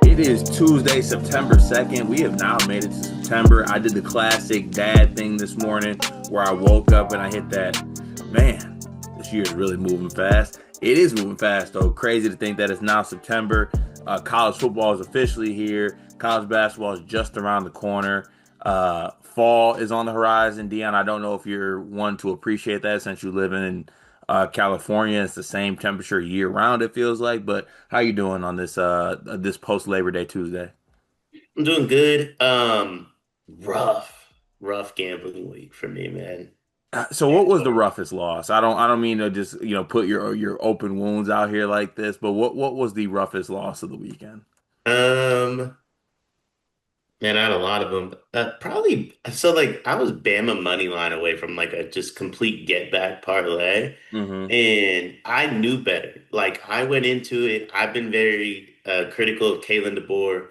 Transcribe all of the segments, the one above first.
It is Tuesday, September 2nd. We have now made it to September. I did the classic dad thing this morning where I woke up and I hit that, man, this year is really moving fast. It is moving fast, though. Crazy to think that it's now September. College football is officially here. College basketball is just around the corner. Fall is on the horizon. Dion, I don't know if you're one to appreciate that since you live in California. It's the same temperature year round, it feels like. But how you doing on this post Labor Day Tuesday? I'm doing good. Rough gambling week for me, man. So what was the roughest loss? I don't mean to just, put your open wounds out here like this, but what was the roughest loss of the weekend? Um, Man, I had a lot of them. Probably so like I was Bama money line away from like a just complete get back parlay, Hmm. and I knew better. Like I went into it. I've been very critical of Kalen DeBoer,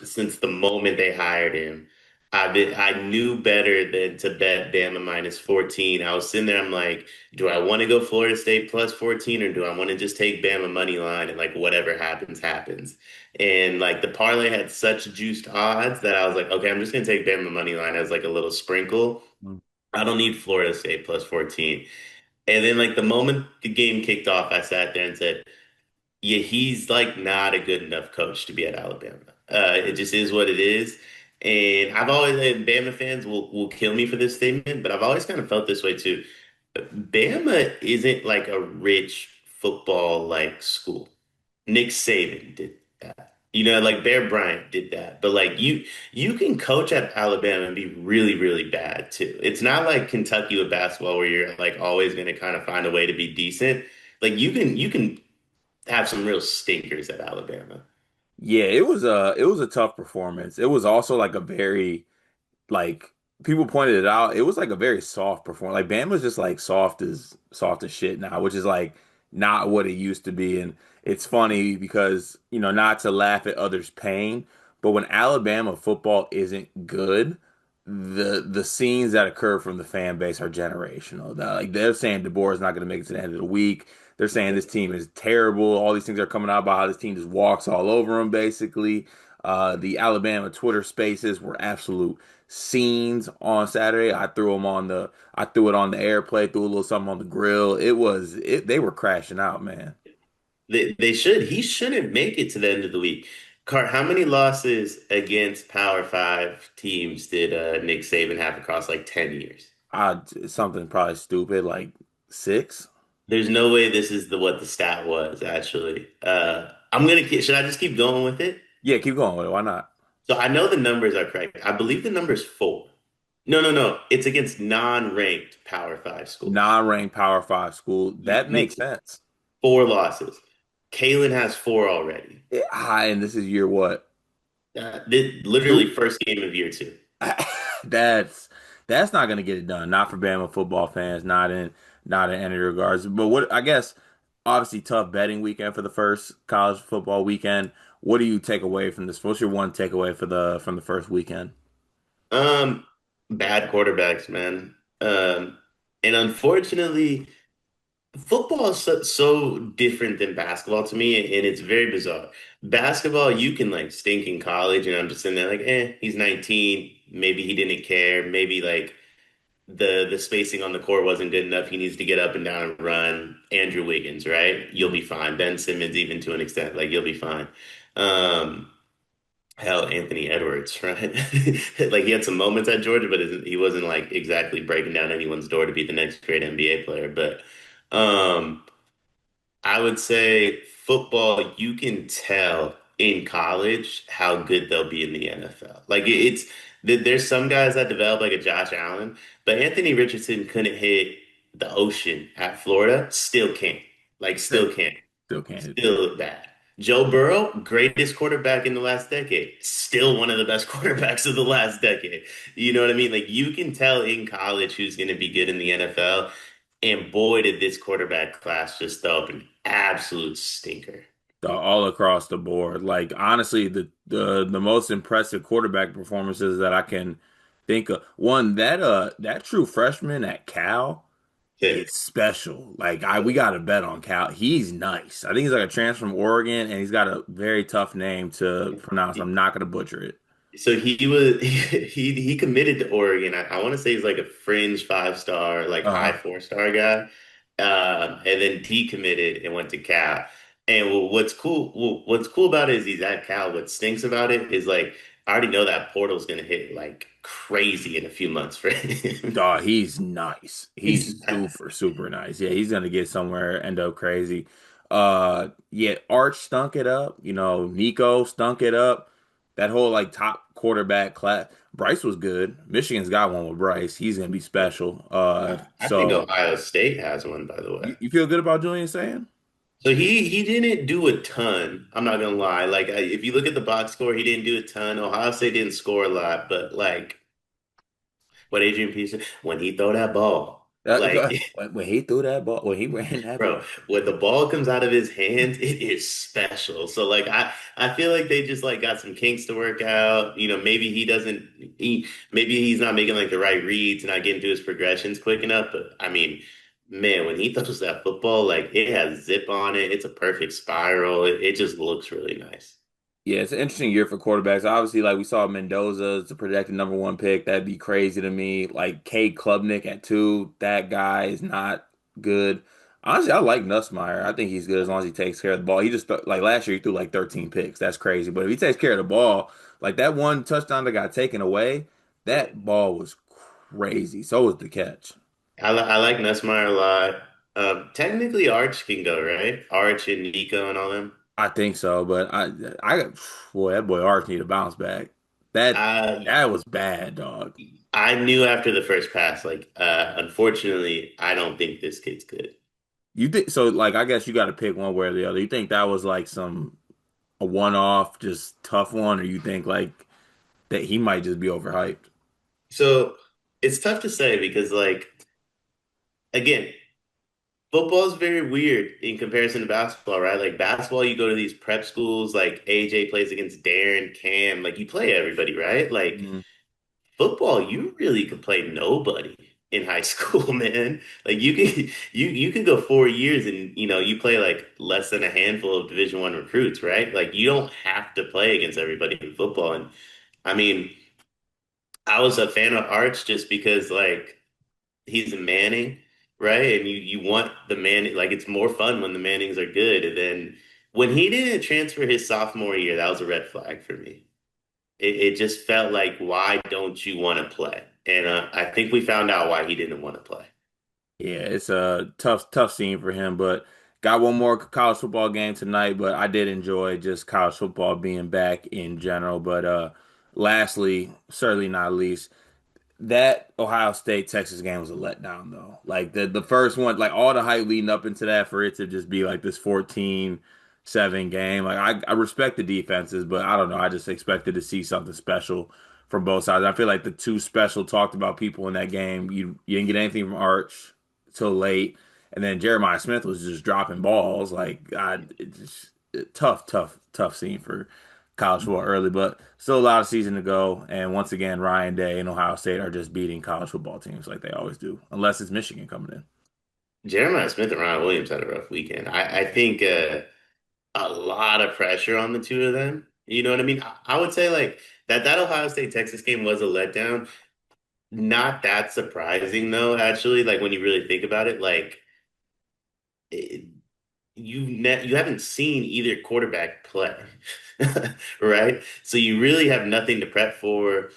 since the moment they hired him. I knew better than to bet Bama minus 14. I was sitting there. I'm like, do I want to go Florida State plus 14, or do I want to just take Bama money line and like whatever happens happens? And like the parlay had such juiced odds that I was like, okay, I'm just gonna take Bama money line as like a little sprinkle. I don't need Florida State plus 14. And then like the moment the game kicked off, I sat there and said, yeah, he's like not a good enough coach to be at Alabama. It just is what it is. And I've always, and Bama fans will kill me for this statement, but I've always kind of felt this way too. Bama isn't like a rich football like school. Nick Saban did that. You know, like Bear Bryant did that. But like you can coach at Alabama and be really, really bad too. It's not like Kentucky with basketball where you're like always gonna kind of find a way to be decent. Like you can have some real stinkers at Alabama. Yeah, it was a tough performance. It was also like a very like people pointed it out. It was like a very soft performance. Like Bama's just like soft as shit now, which is like not what it used to be. And it's funny because, not to laugh at others' pain, but when Alabama football isn't good, the scenes that occur from the fan base are generational. Like they're saying DeBoer is not going to make it to the end of the week. They're saying this team is terrible. All these things are coming out about how this team just walks all over them, basically. The Alabama Twitter spaces were absolute scenes on Saturday. I threw it on the airplay, threw a little something on the grill. They were crashing out, man. They should. He shouldn't make it to the end of the week. Cart, how many losses against Power Five teams did Nick Saban have across like 10 years? Something probably stupid like six. There's no way this is the what the stat was, actually. I'm gonna should I just keep going with it? Yeah, keep going with it. Why not? So I know the numbers are correct. I believe the number's four. No, no, no. It's against non-ranked Power Five schools. Non-ranked Power Five school. That makes Nick, sense. four losses. Kalen has four already. And this is year what? This, literally Two? first game of year two. That's that's not gonna get it done. Not for Bama football fans. Not in any regards. But what I guess obviously tough betting weekend for the first college football weekend. What do you take away from this? What's your one takeaway from the first weekend? Um, Bad quarterbacks, man. And unfortunately, football is so different than basketball to me, and it's very bizarre. Basketball, you can like stink in college, and I'm just sitting there like, he's 19. Maybe he didn't care. Maybe like the spacing on the court wasn't good enough. He needs to get up and down and run. Andrew Wiggins, right? You'll be fine. Ben Simmons, even to an extent, like you'll be fine. Um, Hell, Anthony Edwards, right? Like he had some moments at Georgia, but he wasn't like exactly breaking down anyone's door to be the next great NBA player. But um, I would say football, you can tell in college how good they'll be in the NFL. Like there's some guys that develop like a Josh Allen, but Anthony Richardson couldn't hit the ocean at Florida, still can't. Like still can't. Still can't. Still bad. Joe Burrow, greatest quarterback in the last decade. Still one of the best quarterbacks of the last decade. You know what I mean? Like you can tell in college who's going to be good in the NFL. And boy, did this quarterback class just throw up an absolute stinker. All across the board. Like honestly, the most impressive quarterback performances that I can think of one that true freshman at Cal Yeah. is special. Like I we got to bet on Cal. He's nice. I think he's like a transfer from Oregon, and he's got a very tough name to pronounce. I'm not gonna butcher it. So he was he committed to Oregon. I want to say he's like a fringe 5 star, like high Uh, 4 star guy, and then decommitted and went to Cal. And what's cool about it is he's at Cal. What stinks about it is like I already know that portal's gonna hit like crazy in a few months for him. Dog, he's nice. He's He's super, super nice. Yeah, he's gonna get somewhere, end up crazy. Yeah, Arch stunk it up. You know, Nico stunk it up. That whole like top quarterback class. Bryce was good. Michigan's got one with Bryce. He's gonna be special. I think So Ohio State has one, by the way. you feel good about Julian saying? So he didn't do a ton. I'm not gonna lie. Like if you look at the box score, he didn't do a ton. Ohio State didn't score a lot, but like what Adrian Peterson when he throw that ball, like When he threw that ball, when he ran that bro, ball. when the ball comes out of his hands, it is special. So like I feel like they just like got some kinks to work out. You know, maybe he doesn't maybe he's not making like the right reads and not getting to his progressions quick enough. But I mean, man, when he throws that football, like it has zip on it. It's a perfect spiral. It just looks really nice. Yeah, it's an interesting year for quarterbacks. Obviously, like we saw Mendoza as the projected number one pick. That'd be crazy to me. Like Cade Klubnik at two, that guy is not good. Honestly, I like Nussmeier. I think he's good as long as he takes care of the ball. He just like last year he threw like 13 picks. That's crazy. But if he takes care of the ball, like that one touchdown that got taken away, that ball was crazy. So was the catch. I like Nussmeier a lot. Technically, Arch can go, right? Arch and Nico and all them. I think so, but boy, that boy Arch need to bounce back. That I that was bad, dog. I knew after the first pass, like, unfortunately, I don't think this kid's good. You think so? Like, I guess you got to pick one way or the other. You think that was like some a one-off, just tough one, or you think like that he might just be overhyped? So it's tough to say because, like, again, football is very weird in comparison to basketball, right? Like basketball, you go to these prep schools, like AJ plays against Darren, Cam, like you play everybody, right? Like Mhm. football, you really could play nobody in high school, man. Like you can go 4 years and you play like less than a handful of Division I recruits, right? Like you don't have to play against everybody in football. And I mean, I was a fan of Arch just because like he's a Manning, right? And you want the Manning, like it's more fun when the Mannings are good. And then when he didn't transfer his sophomore year, that was a red flag for me. It just felt like, why don't you want to play? And I think we found out why he didn't want to play. Yeah, it's a tough, tough scene for him. But got one more college football game tonight. But I did enjoy just college football being back in general. But lastly, certainly not least. That Ohio State Texas game was a letdown though. Like the first one, like all the hype leading up into that for it to just be like this 14-7 game. Like I respect the defenses, but I don't know. I just expected to see something special from both sides. I feel like the two special talked about people in that game. You didn't get anything from Arch till late, and then Jeremiah Smith was just dropping balls. Like God, it just tough, tough, tough scene for college football early, but still a lot of season to go. And once again, Ryan Day and Ohio State are just beating college football teams like they always do, unless it's Michigan coming in. Jeremiah Smith and Ryan Williams had a rough weekend. I think a lot of pressure on the two of them. You know what I mean? I would say like that Ohio State Texas game was a letdown. Not that surprising though, actually. Like when you really think about it, like it, you haven't seen either quarterback play, right? So you really have nothing to prep for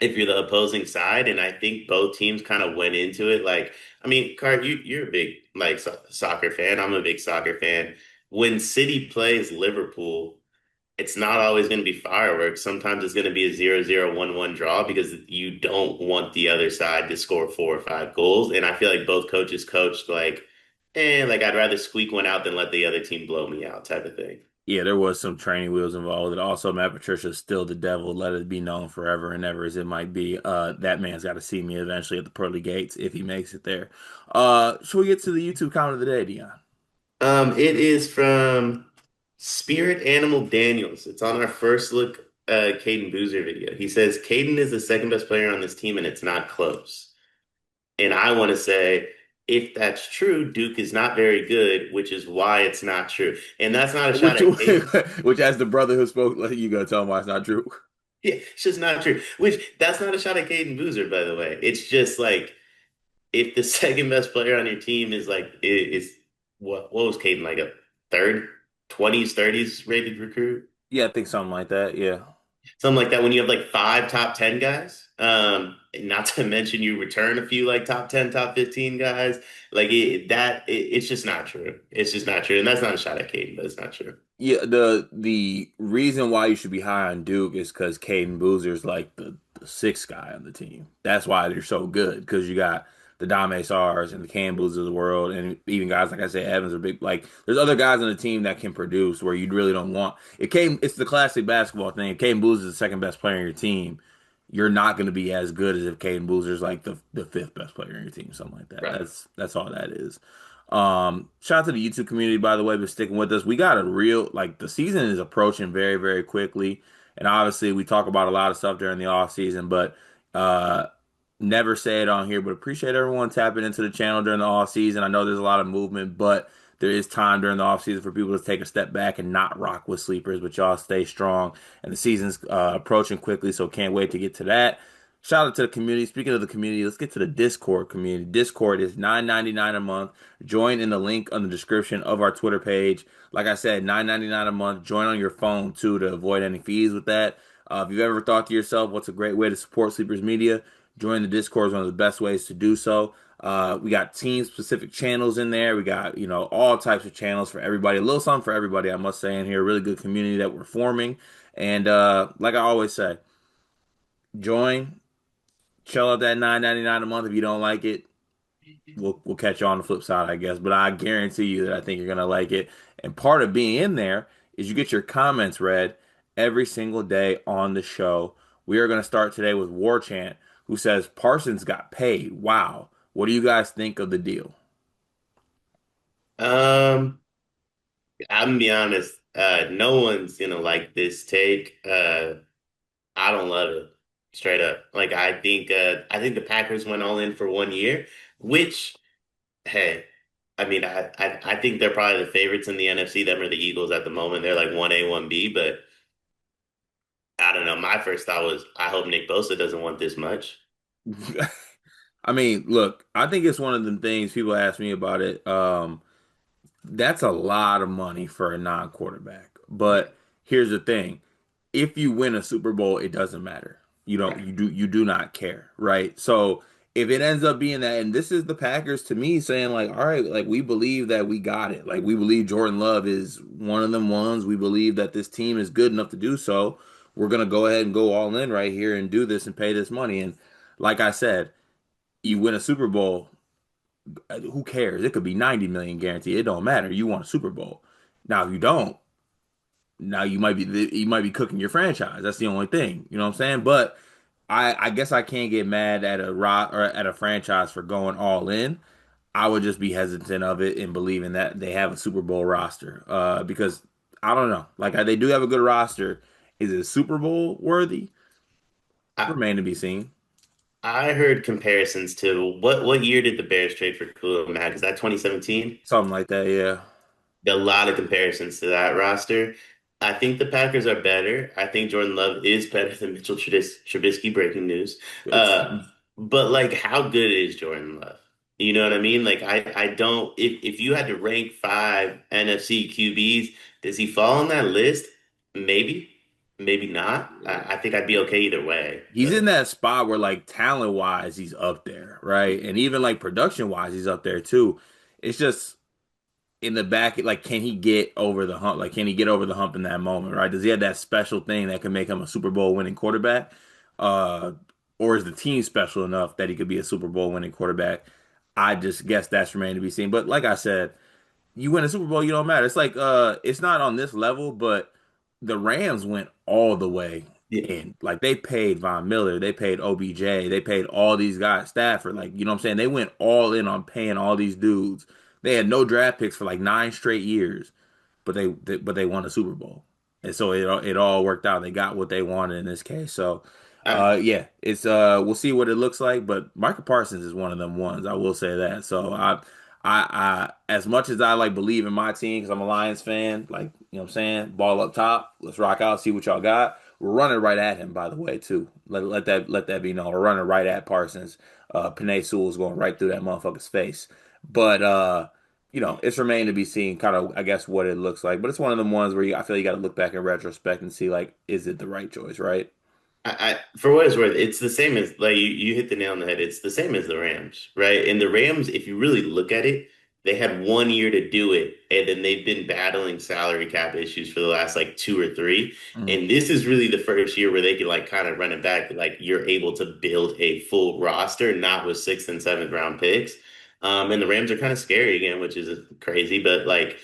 if you're the opposing side. And I think both teams kind of went into it like, I mean, Cart, you're a big like soccer fan. I'm a big soccer fan. When City plays Liverpool, it's not always going to be fireworks. Sometimes it's going to be a 0-0, 1-1 draw because you don't want the other side to score 4 or 5 goals. And I feel like both coaches coached like I'd rather squeak one out than let the other team blow me out type of thing. Yeah, there was some training wheels involved. And also, Matt Patricia's still the devil. Let it be known forever and ever as it might be. That man's got to see me eventually at the pearly gates if he makes it there. Should we get to the YouTube comment of the day, Dion? It is from Spirit Animal Daniels. It's on our first look Caden Boozer video. He says Caden is the second best player on this team, and it's not close. And I want to say, if that's true, Duke is not very good, which is why it's not true. And that's not a shot Which, at Caden. which, as the brother who spoke, like, you gonna tell him why it's not true? Yeah, it's just not true. Which that's not a shot at Caden Boozer, by the way. It's just like if the second best player on your team is like is what was Caden like a third, 20s, 30s rated recruit? Yeah, I think something like that. Yeah. Something like that when you have like five top 10 guys. Not to mention you return a few like top 10, top 15 guys. Like it's just not true. It's just not true. And that's not a shot at Caden, but it's not true. Yeah, the reason why you should be high on Duke is because Caden Boozer's like the sixth guy on the team. That's why they're so good because you got the Dame Sars and the Cam Boozers of the world, and even guys like I say Evans are big. Like there's other guys on the team that can produce where you really don't want. It's the classic basketball thing. If Caden Boozer is the second best player on your team, you're not going to be as good as if Caden Boozer's like the fifth best player on your team, something like that. Right. That's all that is. Shout out to the YouTube community, by the way, for sticking with us. We got a real, like, the season is approaching very, very quickly. And obviously, we talk about a lot of stuff during the off season, but uh, never say it on here. But appreciate everyone tapping into the channel during the off season. I know there's a lot of movement, but there is time during the off season for people to take a step back and not rock with sleepers. But y'all stay strong, and the season's approaching quickly, so can't wait to get to that. Shout out to the community. Speaking of the community, let's get to the Discord community. Discord is $9.99 a month. Join in the link on the description of our Twitter page. Like I said, $9.99 a month. Join on your phone too to avoid any fees with that. If you've ever thought to yourself, what's a great way to support Sleepers Media? Join the Discord is one of the best ways to do so. We got team specific channels in there. We got, all types of channels for everybody. A little something for everybody, I must say, in here. Really good community that we're forming. And like I always say, join, chill out that $9.99 a month. If you don't like it, we'll catch you on the flip side, I guess. But I guarantee you that I think you're gonna like it. And part of being in there is you get your comments read every single day on the show. We are gonna start today with War Chant, who says Parsons got paid. Wow. What do you guys think of the deal? Um, I'm gonna be honest. No one's gonna like this take. I don't love it. Straight up. Like I think the Packers went all in for 1 year, which hey, I mean I think they're probably the favorites in the NFC. Them or the Eagles at the moment. They're like 1A, 1B, but I don't know. My first thought was I hope Nick Bosa doesn't want this much. I mean, look, I think it's one of the things people ask me about it. That's a lot of money for a non-quarterback. Yeah. But here's the thing. If you win a Super Bowl, it doesn't matter. Right. You do not care, right? So if it ends up being that, and this is the Packers to me saying like, all right, like we believe that we got it. Like we believe Jordan Love is one of them ones. We believe that this team is good enough to do so. We're gonna go ahead and go all in right here and do this and pay this money. And like I said, you win a Super Bowl, who cares? It could be 90 million guaranteed. It don't matter. You want a Super Bowl. Now, if you don't, now you might be cooking your franchise. That's the only thing. You know what I'm saying? But I guess I can't get mad at a rock or at a franchise for going all in. I would just be hesitant of it and believing that they have a Super Bowl roster. Because I don't know. Like they do have a good roster. Is it Super Bowl worthy? I Remain to be seen. I heard comparisons to what year did the Bears trade for Khalil Mack? Is that 2017? Something like that, yeah. A lot of comparisons to that roster. I think the Packers are better. I think Jordan Love is better than Mitchell Trubisky. Breaking news. It's Uh, but like, how good is Jordan Love? You know what I mean? Like, I don't. If you had to rank five NFC QBs, does he fall on that list? Maybe, maybe not. I think I'd be okay either way. he's in But that spot where like talent wise he's up there, right? And even like production wise he's up there too. It's just in the back, like can he get over the hump? Like can he get over the hump in that moment, right? Does he have that special thing that can make him a Super Bowl winning quarterback? Uh, or is the team special enough that he could be a Super Bowl winning quarterback? I just guess that's remaining to be seen. But like I said, you win a Super Bowl, you don't matter. It's like it's not on this level, but the Rams went all the way yeah, in. Like they paid Von Miller, they paid OBJ, they paid all these guys, Stafford, like you know what I'm saying? They went all in on paying all these dudes. They had no draft picks for like 9 straight years, but they won a Super Bowl. And so it all worked out. They got what they wanted in this case. So I, yeah, it's we'll see what it looks like, but Michael Parsons is one of them ones. I will say that. So I as much as I like believe in my team because I'm a Lions fan, like you know what I'm saying, ball up top, let's rock out, see what y'all got. We're running right at him, by the way, too. Let that be known. We're running right at Parsons. Penei Sewell's going right through that motherfucker's face. But it's remaining to be seen, kind of, I guess, what it looks like. But it's one of them ones where I feel you got to look back in retrospect and see, like, is it the right choice, right? for what it's worth, it's the same as like you hit the nail on the head. It's the same as the Rams, right? And the Rams, if you really look at it, they had 1 year to do it, and then they've been battling salary cap issues for the last like two or three. Mm. And this is really the first year where they can like kind of run it back. Like you're able to build a full roster, not with sixth and seventh round picks. And the Rams are kind of scary again, which is crazy, but like.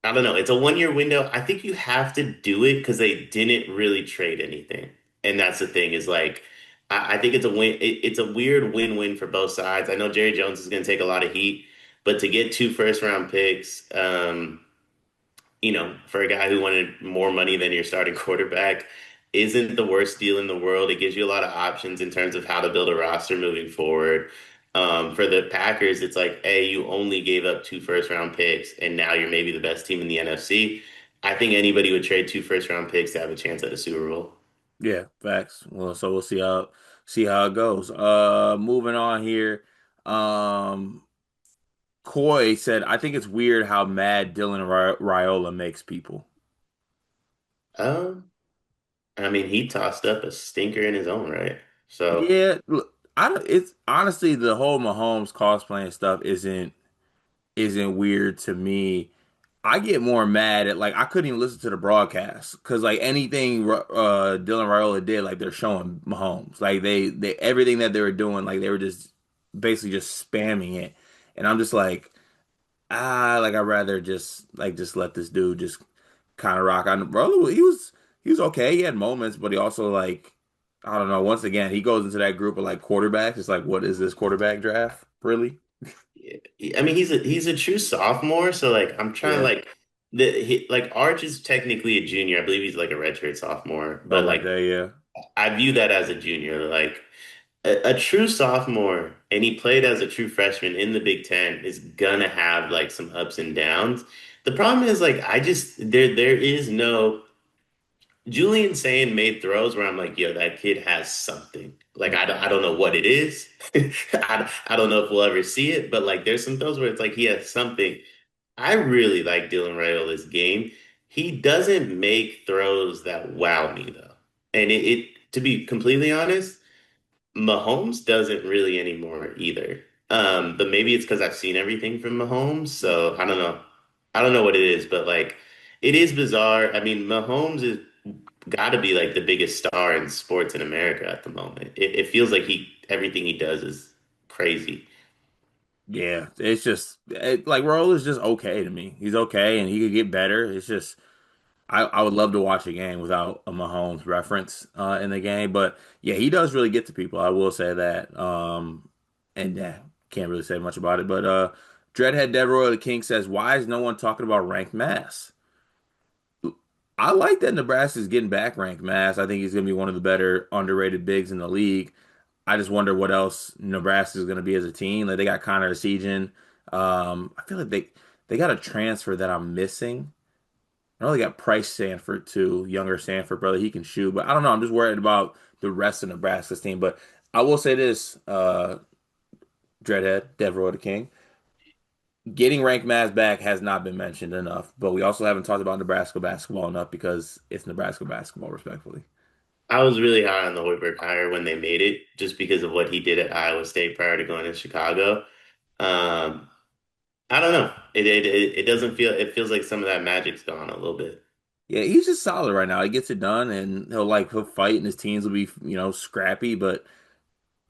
I don't know. It's a 1 year window. I think you have to do it because they didn't really trade anything. And that's the thing is like, I think it's a win. It's a weird win-win for both sides. I know Jerry Jones is going to take a lot of heat, but to get two first round picks, for a guy who wanted more money than your starting quarterback isn't the worst deal in the world. It gives you a lot of options in terms of how to build a roster moving forward. For the Packers, it's like, hey, you only gave up two first round picks, and now you're maybe the best team in the NFC. I think anybody would trade two first round picks to have a chance at a Super Bowl. Yeah, facts. Well, so we'll see how it goes. Moving on here. Um, Coy said, I think it's weird how mad Dylan Ryola makes people. Um, I mean, he tossed up a stinker in his own right. So Yeah, look, I don't, it's honestly the whole Mahomes cosplaying stuff isn't weird to me. I get more mad at like I couldn't even listen to the broadcast because like anything Dylan Ryola did, like they're showing Mahomes, like they everything that they were doing, like they were just basically just spamming it, and I'm just like like I'd rather just let this dude just kind of rock on. Ryola, he was okay. He had moments, but he also like I don't know. Once again, he goes into that group of like quarterbacks. It's like, what is this quarterback draft really? yeah, I mean, he's a true sophomore. So like, I'm trying to Yeah, like Arch is technically a junior. I believe he's like a redshirt sophomore, but something like like that. Yeah. I view that as a junior. Like a true sophomore, and he played as a true freshman in the Big Ten is gonna have like some ups and downs. The problem is like I just there is no Julian Sane made throws where I'm like, yo, that kid has something. Like I don't know what it is. I don't know if we'll ever see it, but like there's some throws where it's like he has something. I really like Dylan Rayola's game. He doesn't make throws that wow me though. And to be completely honest, Mahomes doesn't really anymore either. But maybe it's because I've seen everything from Mahomes, so I don't know. I don't know what it is, but like it is bizarre. I mean, Mahomes is got to be like the biggest star in sports in America at the moment. It feels like he everything he does is crazy. Yeah, it's just like Roll is just okay to me. He's okay, and he could get better. It's just I would love to watch a game without a Mahomes reference in the game, but yeah, he does really get to people. I will say that. And yeah, can't really say much about it. But Dreadhead Deveroy the King says, "Why is no one talking about ranked mass?" I like that Nebraska's getting back ranked mass. I think he's going to be one of the better underrated bigs in the league. I just wonder what else Nebraska is going to be as a team. Like they got Connor Essegian. I feel like they got a transfer that I'm missing. I know they got Price Sanford too, younger Sanford brother. He can shoot, but I don't know. I'm just worried about the rest of Nebraska's team. But I will say this, Dreadhead, Devereaux the King, getting ranked Mavs back has not been mentioned enough. But we also haven't talked about Nebraska basketball enough because it's Nebraska basketball, respectfully. I was really high on the Hoiberg hire when they made it, just because of what he did at Iowa State prior to going to Chicago. Um, I don't know. It doesn't feel. It feels like some of that magic's gone a little bit. Yeah, he's just solid right now. He gets it done, and he'll fight, and his teams will be scrappy, but.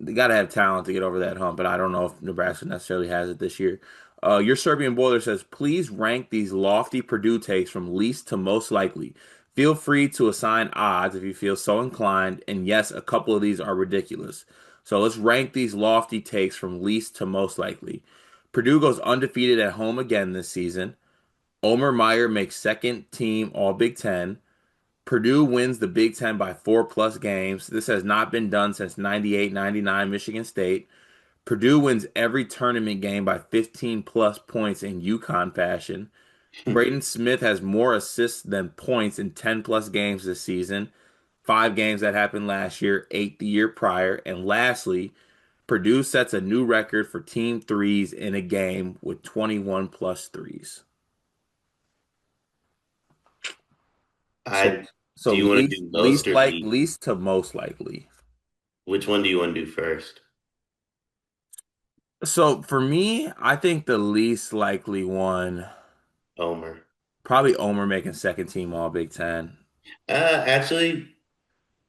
They got to have talent to get over that hump, but I don't know if Nebraska necessarily has it this year. Your Serbian Boiler says, please rank these lofty Purdue takes from least to most likely. Feel free to assign odds if you feel so inclined, and yes, a couple of these are ridiculous. So let's rank these lofty takes from least to most likely. Purdue goes undefeated at home again this season. Omer Meyer makes second team All Big Ten. Purdue wins the Big Ten by 4+ games. This has not been done since 98, 99 Michigan State. Purdue wins every tournament game by 15 plus points in UConn fashion. Braden Smith has more assists than points in 10 plus games this season. 5 games that happened last year, 8 the year prior. And lastly, Purdue sets a new record for team threes in a game with 21 plus threes. So I so do you want to least do most least or like least? least to most likely. Which one do you want to do first? So for me, I think the least likely one, Omer. probably Omer making second team All Big Ten. Actually,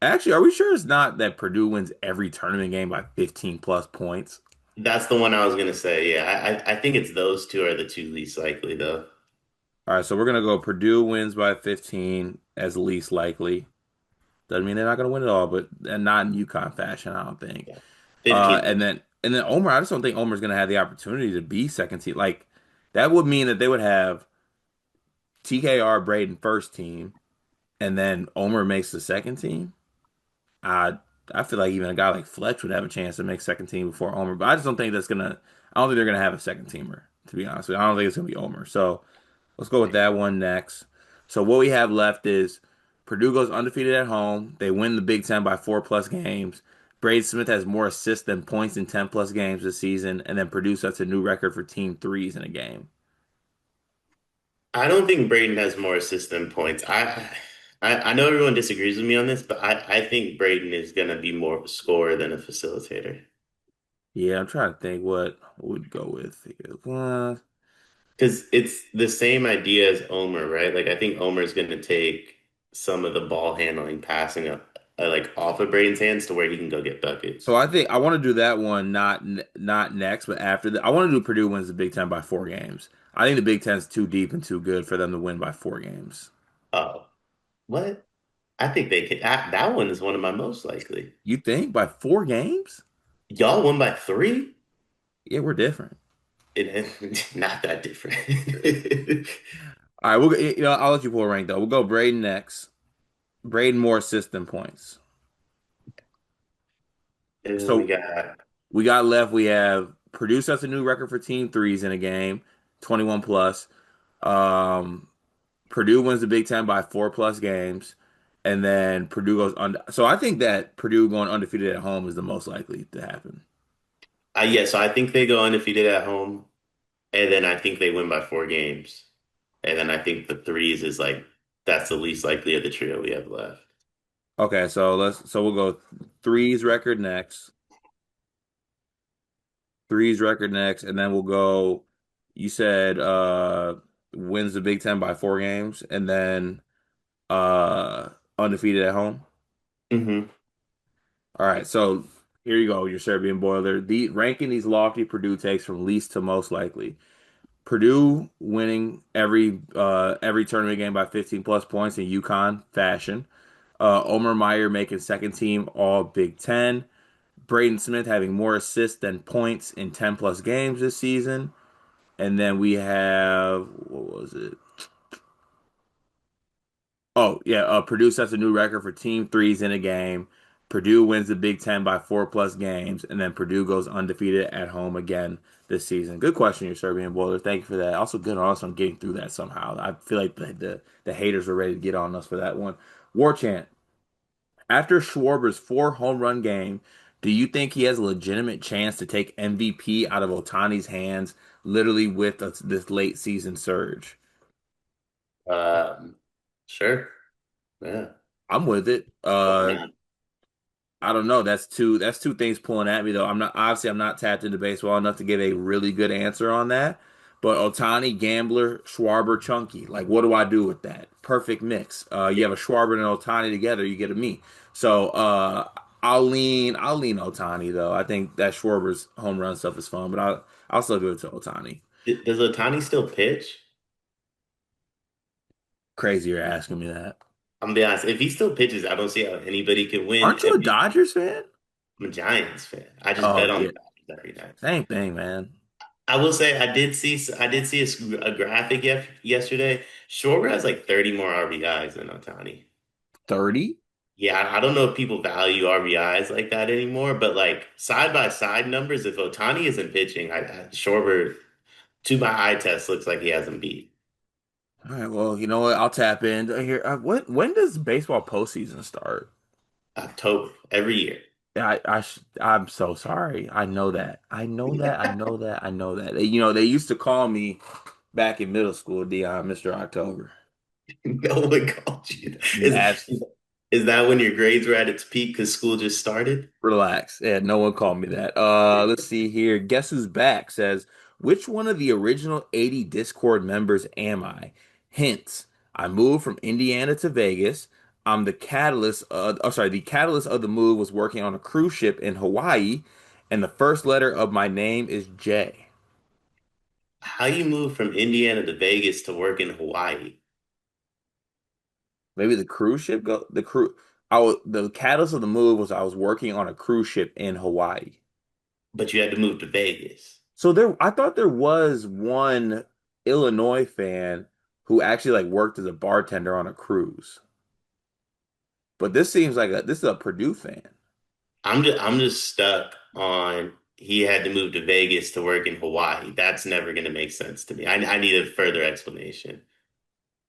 Actually, are we sure it's not that Purdue wins every tournament game by 15 plus points? that's the one I was gonna say. Yeah, I think it's those two are the two least likely though. All right, so we're gonna go Purdue wins by 15 as least likely. Doesn't mean they're not gonna win it all, but and not in UConn fashion, I don't think. Yeah. 15. And then Omer, I just don't think Omer's gonna have the opportunity to be second team. Like that would mean that they would have TKR Braden first team, and then Omer makes the second team. I I feel like even a guy like Fletch would have a chance to make second team before Omer, but I just don't think that's gonna. I don't think they're gonna have a second teamer. To be honest with you, I don't think it's gonna be Omer. So let's go with that one next. So what we have left is Purdue goes undefeated at home. They win the Big Ten by 4+ games. Braden Smith has more assists than points in 10+ games this season, and then Purdue sets a new record for team threes in a game. I don't think Braden has more assists than points. I know everyone disagrees with me on this, but I think Braden is gonna be more of a scorer than a facilitator. Yeah, I'm trying to think what we'd go with here. Because it's the same idea as Omer, right? Like I think Omer's gonna take some of the ball handling, passing up, like off of Braden's hands to where he can go get So buckets. I think I want to do that one not next, but after that. I want to do Purdue wins the Big Ten by 4 games. I think the Big Ten's too deep and too good for them to win by 4 games. Oh, what? I think they can. That one is one of my most likely. You think by 4 games? Y'all won by three? Yeah, we're different. It not that different. All right, I'll let you pull a rank though. We'll go Braden next. Braden more assists than points. And we So got we got left. We have Purdue sets a new record for team threes in a game, 21 plus. Um, Purdue wins the Big Ten by 4+ games, and then Purdue goes under. So I think that Purdue going undefeated at home is the most likely to happen. yeah, so I think they go undefeated at home, and then I think they win by 4 games. And then I think the threes is like that's the least likely of the trio we have left. Okay, so we'll go threes record next, threes record next, and then we'll go. You said wins the Big Ten by 4 games, and then uh undefeated at home. Hmm. All right, so here you go, your Serbian boiler. The ranking these lofty Purdue takes from least to most likely. Purdue winning every tournament game by 15 plus points in UConn fashion. Omer Meyer making second team All Big Ten. Braden Smith having more assists than points in 10 plus games this season. And then we have, what was it? Oh, yeah, Purdue sets a new record for team threes in a game. Purdue wins the Big Ten by 4+ games, and then Purdue goes undefeated at home again this season. Good question, your Serbian boiler. Thank you for that. Also, good on us on getting through that somehow. I feel like the haters were ready to get on us for that one. War chant. After Schwarber's 4 home run game, do you think he has a legitimate chance to take MVP out of Otani's hands, literally with this late season surge? Um, sure. Yeah. I'm with it. Why not? I don't know. That's two things pulling at me though. I'm not tapped into baseball enough to give a really good answer on that. But Otani, Gambler, Schwarber, Chunky. Like, what do I do with that? Perfect mix. You have a Schwarber and an Otani together, you get a me. So I'll lean Otani though. I think that Schwarber's home run stuff is fun, but I'll still give it to Otani. Does Otani still pitch? Crazy you're asking me that. I'm gonna be honest. If he still pitches, I don't see how anybody could win Aren't you a every. Dodgers fan? I'm a Giants fan. I just Oh bet on yeah, the Dodgers every night. same thing, man. I will say I did see a graphic yesterday. Schwarber has like 30 more RBIs than Otani. 30? Yeah, I don't know if people value RBIs like that anymore, but like side by side numbers, if Otani isn't pitching, Schwarber to my eye test looks like he hasn't beat All right, well, you know what? I'll tap in here. When does baseball postseason start? October every year. I'm so sorry. I know that. I know that. I know that. I know that. You know, they used to call me back in middle school, Dion, Mr. October. No one called you. That's Is that when your grades were at its peak because school just started? Relax. Yeah, no one called me that. Let's see here. Guess who's back says, which one of the original 80 Discord members am I? Hints. I moved from Indiana to Vegas. I'm the catalyst the catalyst of the move was working on a cruise ship in Hawaii, and the first letter of my name is J. How you moved from Indiana to Vegas to work in Hawaii, Maybe the cruise ship go the crew the catalyst of the move was I was working on a cruise ship in Hawaii. but you had to move to Vegas. So I thought there was one Illinois fan who actually like worked as a bartender on a cruise. But this seems like this is a Purdue fan. I'm just stuck on he had to move to Vegas to work in Hawaii. That's never going to make sense to me. I need a further explanation.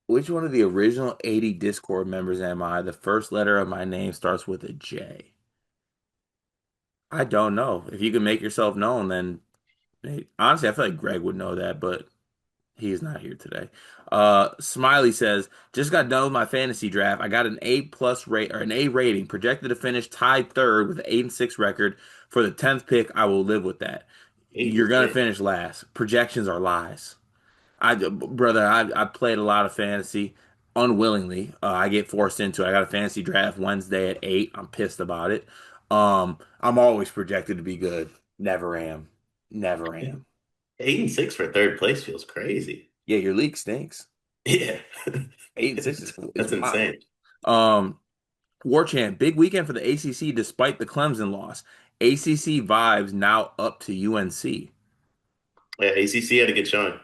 Which one of the original 80 Discord members am I? The first letter of my name starts with a J. I don't know. If you can make yourself known, then honestly, I feel like Greg would know that, but he's not here today. Smiley says, just got done with my fantasy draft. I got an A plus rate or an A rating, projected to finish tied third with an 8-6 record. For the 10th pick, I will live with that. Eight You're and gonna six. finish last. Projections are lies. I played a lot of fantasy unwillingly. I get forced into it. I got a fantasy draft Wednesday at 8. I'm pissed about it. I'm always projected to be good. Never am. Never am. 8 and 6 for third place feels crazy. Yeah, your league stinks. Yeah, 8-6 is that's wild. insane. Um, War Chant, big weekend for the ACC despite the Clemson loss. ACC vibes now up to UNC. Yeah, ACC had a good showing.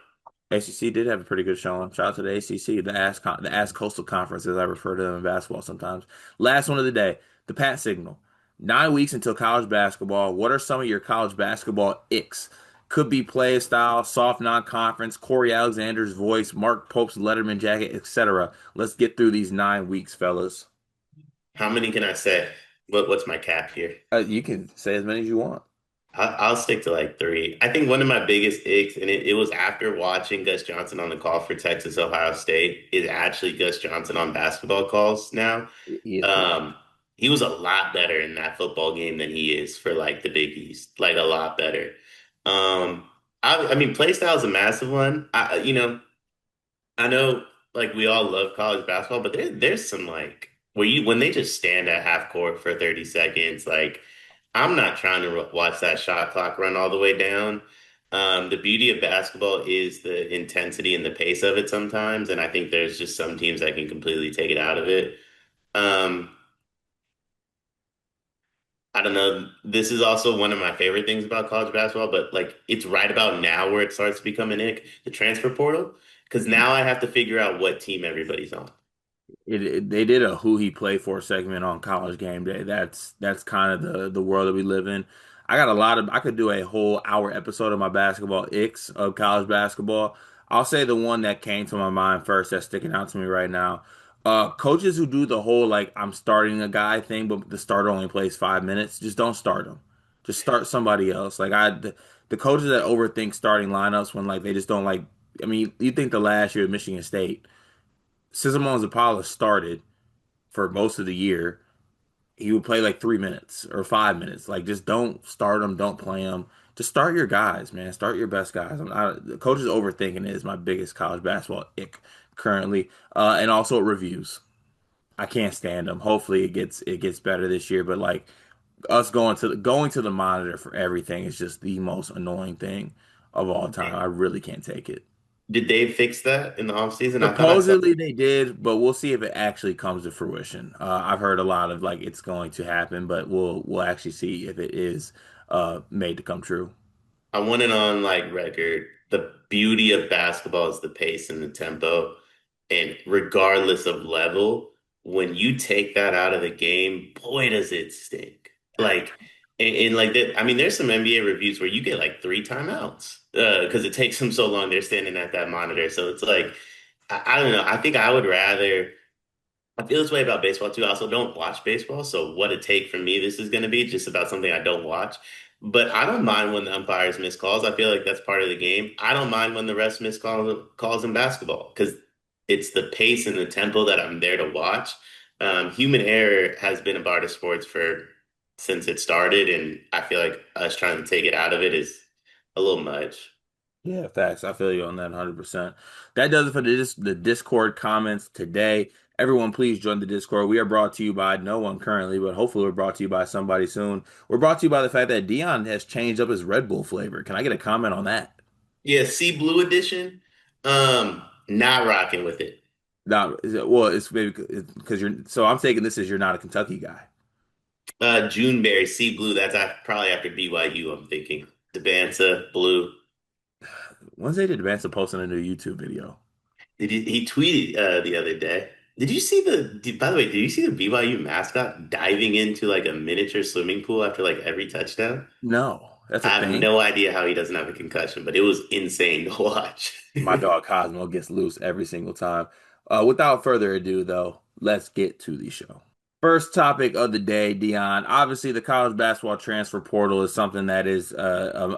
ACC did have a pretty good showing. Shout out to the ACC, the Ass Coastal Conference, as I refer to them in basketball sometimes. Last one of the day, the Pat Signal. 9 weeks until college basketball. What are some of your college basketball icks? Could be play style, soft non-conference, Corey Alexander's voice, Mark Pope's Letterman jacket, etc. Let's get through these 9 weeks, fellas. How many can I say? What's my cap here? You can say as many as you want. I'll stick to like three. I think one of my biggest icks, and it was after watching Gus Johnson on the call for Texas Ohio State, is actually Gus Johnson on basketball calls now. He is great. Um, he was a lot better in that football game than he is for like the Big East, like a lot better. Um, I mean, play style is a massive one. I know like we all love college basketball, but there's some like where you when they just stand at half court for 30 seconds, like I'm not trying to watch that shot clock run all the way down. The beauty of basketball is the intensity and the pace of it sometimes, and I think there's just some teams that can completely take it out of it. Um, I don't know. This is also one of my favorite things about college basketball, but like it's right about now where it starts to become an ick, the transfer portal, because now I have to figure out what team everybody's on. They did a who he played for segment on College Game Day. That's kind of the world that we live in. I could do a whole hour episode of my basketball icks of college basketball. I'll say the one that came to my mind first that's sticking out to me right now. Coaches who do the whole like I'm starting a guy thing, but the starter only plays 5 minutes. Just don't start him. Just start somebody else. The coaches that overthink starting lineups when like they just don't like. I mean, you think the last year at Michigan State. Simone Zapala started for most of the year. He would play like 3 minutes or 5 minutes. Like, just don't start him, don't play him. Just start your guys, man. Start your best guys. The coach is overthinking it is my biggest college basketball ick currently, and also reviews. I can't stand them. Hopefully, it gets better this year. But like us going to the monitor for everything is just the most annoying thing of all time. I really can't take it. Did they fix that in the offseason? I thought I saw. Supposedly they did, but we'll see if it actually comes to fruition. I've heard a lot of like it's going to happen, but we'll actually see if it is made to come true. I want it on like record. The beauty of basketball is the pace and the tempo. And regardless of level, when you take that out of the game, boy, does it stink. Like, and like that, I mean, there's some NBA reviews where you get like three timeouts because it takes them so long. They're standing at that monitor. So it's like, I don't know. I think I would rather. I feel this way about baseball too. I also don't watch baseball, so what a take from me this is going to be just about something I don't watch. But I don't mind when the umpires miss calls. I feel like that's part of the game. I don't mind when the refs miss calls in basketball because it's the pace and the tempo that I'm there to watch. Human error has been a part of sports for since it started, and I feel like us trying to take it out of it is a little much. Yeah, facts. I feel you on that 100%. That does it for the Discord comments today. Everyone, please join the Discord. We are brought to you by no one currently, but hopefully we're brought to you by somebody soon. We're brought to you by the fact that Dion has changed up his Red Bull flavor. Can I get a comment on that? Yeah, Sea Blue Edition. Not rocking with it. Not, well, it's maybe because you're. So I'm taking this as you're not a Kentucky guy. Juneberry, Sea Blue. That's probably after BYU. I'm thinking Debanza Blue. Wednesday did Vanessa posting a new YouTube video. He tweeted the other day. Did you see by the way, did you see the BYU mascot diving into like a miniature swimming pool after like every touchdown? No, that's a I have thing. no idea how he doesn't have a concussion, but it was insane to watch. My dog Cosmo gets loose every single time. Without further ado, though, let's get to the show. First topic of the day, Dion. Obviously, the college basketball transfer portal is something that is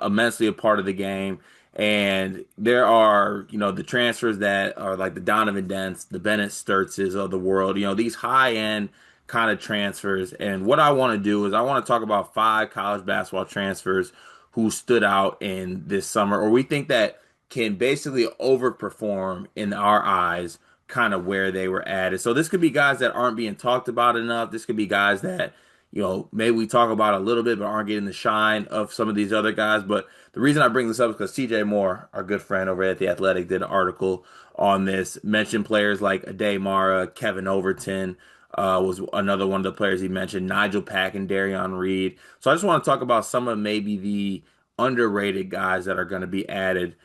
immensely a part of the game. And there are, the transfers that are like the Donovan Dents, the Bennett Sturtzes of the world, these high end kind of transfers. And what I want to do is I want to talk about five college basketball transfers who stood out in this summer, or we think that can basically overperform in our eyes kind of where they were at. So this could be guys that aren't being talked about enough. This could be guys that, maybe we talk about a little bit, but aren't getting the shine of some of these other guys. But the reason I bring this up is because TJ Moore, our good friend over at The Athletic, did an article on this, mentioned players like Ade Mara, Kevin Overton. Was another one of the players he mentioned, Nigel Pack and Darion Reed. So I just want to talk about some of maybe the underrated guys that are going to be added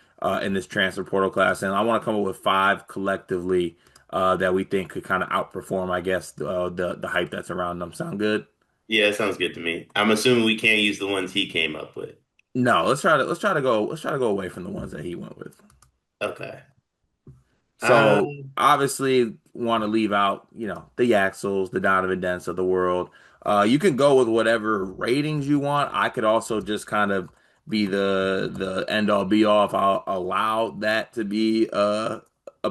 in this transfer portal class, and I want to come up with five collectively that we think could kind of outperform, I guess, the hype that's around them. Sound good? Yeah, it sounds good to me. I'm assuming we can't use the ones he came up with. No, let's try to go away from the ones that he went with. Okay. So Um, obviously want to leave out, the Yaxels, the Donovan Dents of the world. You can go with whatever ratings you want. I could also just kind of be the end all be all if I'll allow that to be a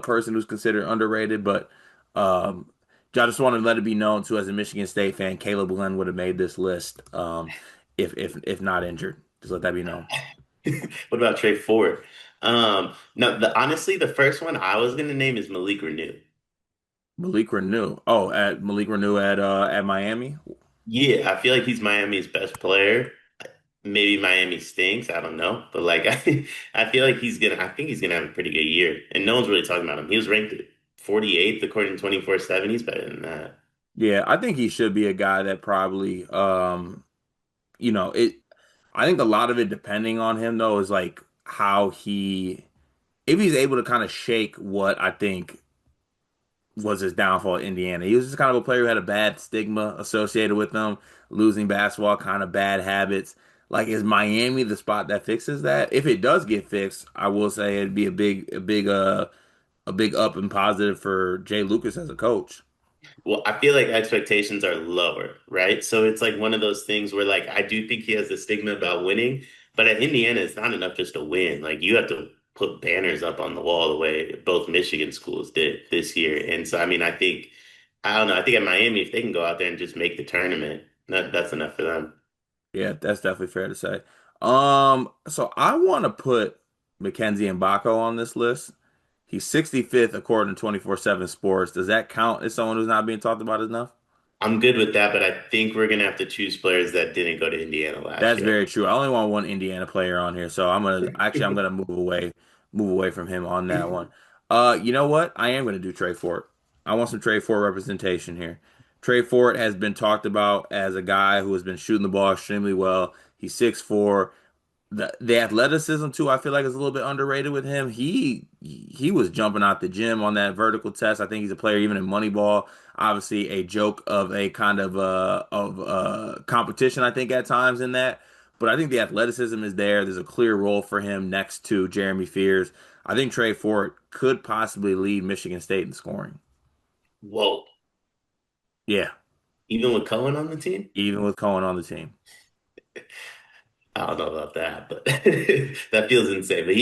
person who's considered underrated. But um, I just want to let it be known too, as a Michigan State fan, Caleb Glenn would have made this list if not injured. Just let that be known. what about Trey Ford? No, honestly, the first one I was gonna name is Malik Renew. Malik Reneau. Oh, at Malik Reneau at Miami. Yeah, I feel like he's Miami's best player. Maybe Miami stinks. I don't know, but like I feel like I think he's gonna have a pretty good year, and no one's really talking about him. He was ranked 48th according to 24/7. He's better than that. Yeah, I think he should be a guy that probably, it. I think a lot of it, depending on him though, is like how if he's able to kind of shake what I think was his downfall at Indiana. He was just kind of a player who had a bad stigma associated with him, losing basketball, kind of bad habits. Like, is Miami the spot that fixes that? If it does get fixed, I will say it'd be a big up and positive for Jay Lucas as a coach. Well, I feel like expectations are lower, right? So it's like one of those things where like I do think he has the stigma about winning, but at Indiana, it's not enough just to win. Like you have to put banners up on the wall the way both Michigan schools did this year. And so I mean, I don't know. I think at Miami, if they can go out there and just make the tournament, that's enough for them. Yeah, that's definitely fair to say. So I want to put Mackenzie Mbako on this list. He's 65th according to 24/7 Sports. Does that count as someone who's not being talked about enough? I'm good with that, but I think we're gonna have to choose players that didn't go to Indiana last That's year. very true. I only want one Indiana player on here, so I'm gonna move away from him on that one. You know what? I am gonna do Trey Fort. I want some Trey Fort representation here. Trey Fort has been talked about as a guy who has been shooting the ball extremely well. He's 6'4". the athleticism too, I feel like is a little bit underrated with him. He was jumping out the gym on that vertical test. I think he's a player even in Moneyball. Obviously, a joke of a kind of competition. I think at times in that, but I think the athleticism is there. There's a clear role for him next to Jeremy Fears. I think Trey Ford could possibly lead Michigan State in scoring. Whoa. Yeah, Even with Cohen on the team? even with Cohen on the team. I don't know about that, but that feels insane. But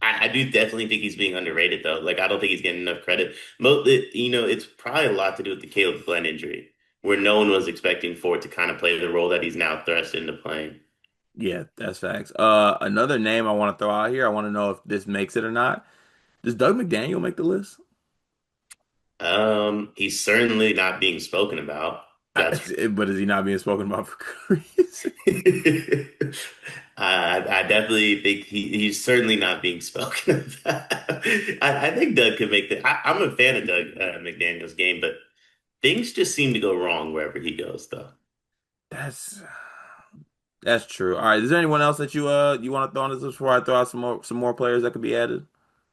I do definitely think he's being underrated, though. Like, I don't think he's getting enough credit. It's probably a lot to do with the Caleb Glenn injury, where no one was expecting Ford to kind of play the role that he's now thrust into playing. Yeah, that's facts. Another name I want to throw out here. I want to know if this makes it or not. Does Doug McDaniel make the list? He's certainly not being spoken about. That's But is he not being spoken about for good reason? I definitely think he's certainly not being spoken about. I think Doug could make I'm a fan of Doug McDaniel's game, but things just seem to go wrong wherever he goes, though. That's that's true. All right. Is there anyone else that you want to throw on this list before I throw out some more players that could be added?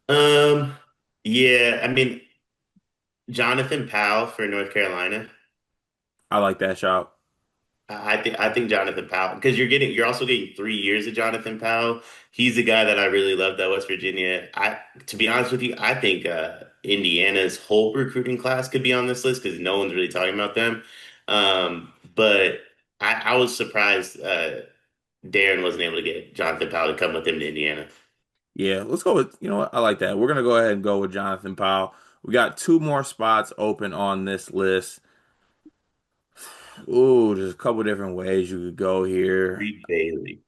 Um, yeah, I mean Jonathan Powell for North Carolina. I like that shot. I think Jonathan Powell because you're also getting 3 years of Jonathan Powell. He's the guy that I really loved at West Virginia. I To be honest with you, I think Indiana's whole recruiting class could be on this list because no one's really talking about them. But I was surprised Darren wasn't able to get Jonathan Powell to come with him to Indiana. Yeah, let's go with, you know what? I like that. We're gonna go ahead and go with Jonathan Powell. We got two more spots open on this list. Ooh, there's a couple different ways you could go here. Reed Bailey